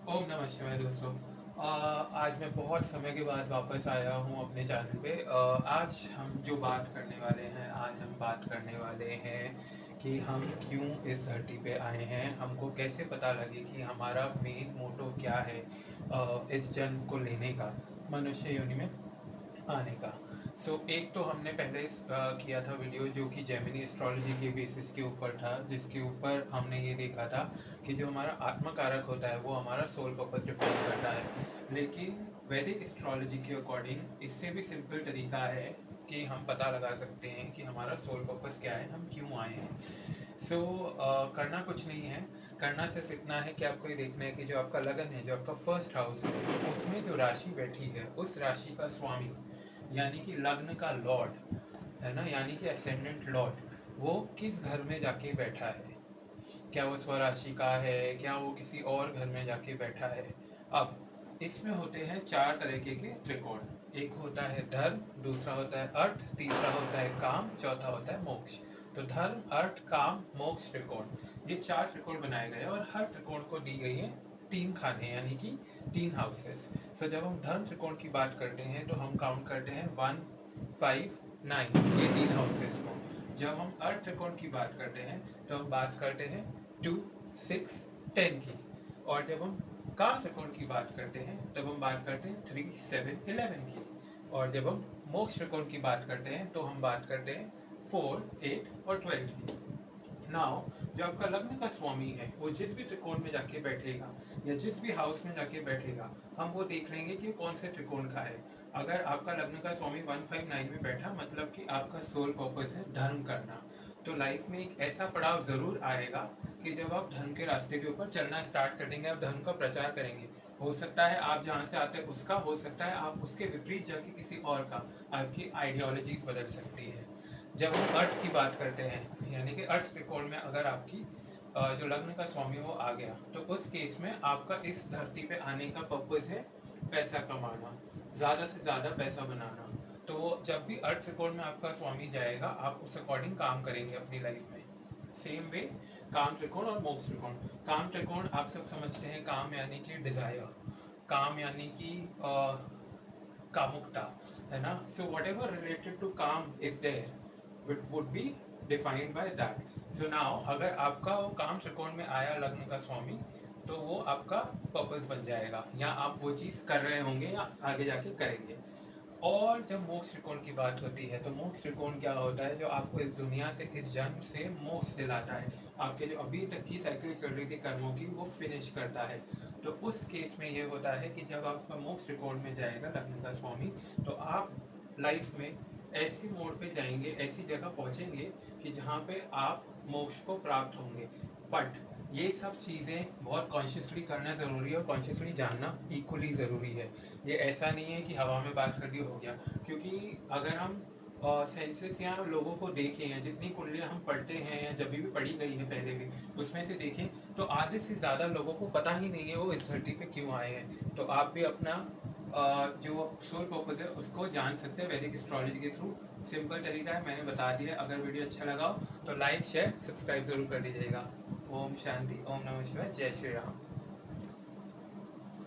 ओम नमः शिवाय दोस्तों। आज मैं बहुत समय के बाद वापस आया हूँ अपने चैनल पे। आज हम जो बात करने वाले हैं, आज हम बात करने वाले हैं कि हम क्यों इस धरती पे आए हैं, हमको कैसे पता लगे कि हमारा मेन मोटो क्या है इस जन्म को लेने का, मनुष्य योनि में आने का। एक तो हमने पहले किया था वीडियो जो कि जेमिनी एस्ट्रोलॉजी के बेसिस के ऊपर था, जिसके ऊपर हमने ये देखा था कि जो हमारा आत्मा कारक होता है वो हमारा सोल पर्पस डिफाइन करता है। लेकिन वैदिक एस्ट्रोलॉजी के अकॉर्डिंग इससे भी सिंपल तरीका है कि हम पता लगा सकते हैं कि हमारा सोल पर्पस क्या है, हम क्यों आए हैं। करना कुछ नहीं है, करना सिर्फ इतना है कि आपको ये देखना है कि जो आपका लगन है, जो आपका फर्स्ट हाउस है, उसमें जो राशि बैठी है उस राशि का स्वामी, यानी कि लग्न का लॉर्ड है ना, यानी कि असेंडेंट लॉर्ड, वो किस घर में जाके बैठा है। क्या वो स्वराशि का है, क्या वो किसी और घर में जाके बैठा है। अब इसमें होते हैं चार तरीके के त्रिकोण। एक होता है धर्म, दूसरा होता है अर्थ, तीसरा होता है काम, चौथा होता है मोक्ष। तो धर्म, अर्थ, काम, मोक्ष त्रिकोण, ये चार त्रिकोण बनाए गए और हर त्रिकोण को दी गई है तीन खाने, यानी कि तीन हाउसेस। जब हम धर्म त्रिकोण की बात करते हैं तो हम काउंट करते हैं 1, 5, 9, ये तीन हाउसेस को। जब हम अर्थ त्रिकोण की बात करते हैं तो हम बात करते हैं 2, 6, 10 की। और जब हम काम त्रिकोण की बात करते हैं तब हम बात करते हैं 3, 7, 11 की। और जब हम मोक्ष त्रिकोण की बात करते हैं तो हम बात करते हैं 4, 8 और 12 की। नाउ जो आपका लग्न का स्वामी है वो जिस भी त्रिकोण में जाके बैठेगा या जिस भी हाउस में जाके बैठेगा, हम वो देख लेंगे कि कौन से त्रिकोण का है। अगर आपका लग्न का स्वामी 159 में बैठा, मतलब कि आपका सोल पर्पस है धर्म करना, तो लाइफ में एक ऐसा पड़ाव जरूर आएगा कि जब आप धर्म के रास्ते के ऊपर चलना स्टार्ट कर देंगे, आप धर्म का प्रचार करेंगे। हो सकता है आप जहाँ से आते हैं उसका, हो सकता है आप उसके विपरीत जाके किसी और का, आपकी आइडियोलॉजीज बदल सकती है। जब हम अर्थ की बात करते हैं, यानी कि अर्थ त्रिकोण में अगर आपकी जो लग्न का स्वामी वो आ गया, तो उस केस में आपका इस धरती पे आने का पर्पस है पैसा कमाना, ज़्यादा से ज़्यादा पैसा बनाना। तो वो जब भी अर्थ त्रिकोण में आपका स्वामी जाएगा, आप उस अकॉर्डिंग काम करेंगे अपनी लाइफ में। सेम वे काम त्रिकोण और मोक्ष त्रिकोण। काम त्रिकोण आप सब समझते हैं, काम यानी कि डिजायर, काम यानी कि कामुकता, है ना। So whatever related to kaam is there would be defined by that. So now अगर आपका वो काम त्रिकोण में आया लग्न का स्वामी, तो वो आपका पर्पस बन जाएगा, या आप वो चीज़ कर रहे होंगे या आगे जाके करेंगे। और जब मोक्ष त्रिकोण की बात होती है तो मोक्ष त्रिकोण क्या होता है, जो आपको इस दुनिया से, इस जन्म से मोक्ष दिलाता है। आपके जो अभी तक की साइकिल चल रही थी कर्मों की, वो फिनिश करता है। तो उस केस में ये होता है कि जब आपका मोक्ष त्रिकोण में जाएगा लग्न का स्वामी, तो आप लाइफ में ऐसे मोड़ पे जाएंगे, ऐसी जगह पहुंचेंगे कि जहाँ पे आप मोक्ष को प्राप्त होंगे। बट ये सब चीज़ें बहुत कॉन्शियसली करना ज़रूरी है और कॉन्शियसली जानना इक्वली ज़रूरी है। ये ऐसा नहीं है कि हवा में बात कर दी हो गया, क्योंकि अगर हम सेंसेस या लोगों को देखें, या जितनी कुंडलियाँ हम पढ़ते हैं या जब भी पढ़ी गई है पहले भी, उसमें से देखें तो आधे से ज़्यादा लोगों को पता ही नहीं है वो इस धरती पे क्यों आए हैं। तो आप भी अपना जो सोल पर्पस है उसको जान सकते हैं वैदिक एस्ट्रोलॉजी के थ्रू। सिंपल तरीका है, मैंने बता दिया। अगर वीडियो अच्छा लगा हो तो लाइक, शेयर, सब्सक्राइब जरूर कर दीजिएगा। ओम शांति, ओम नमः शिवाय, जय श्री राम।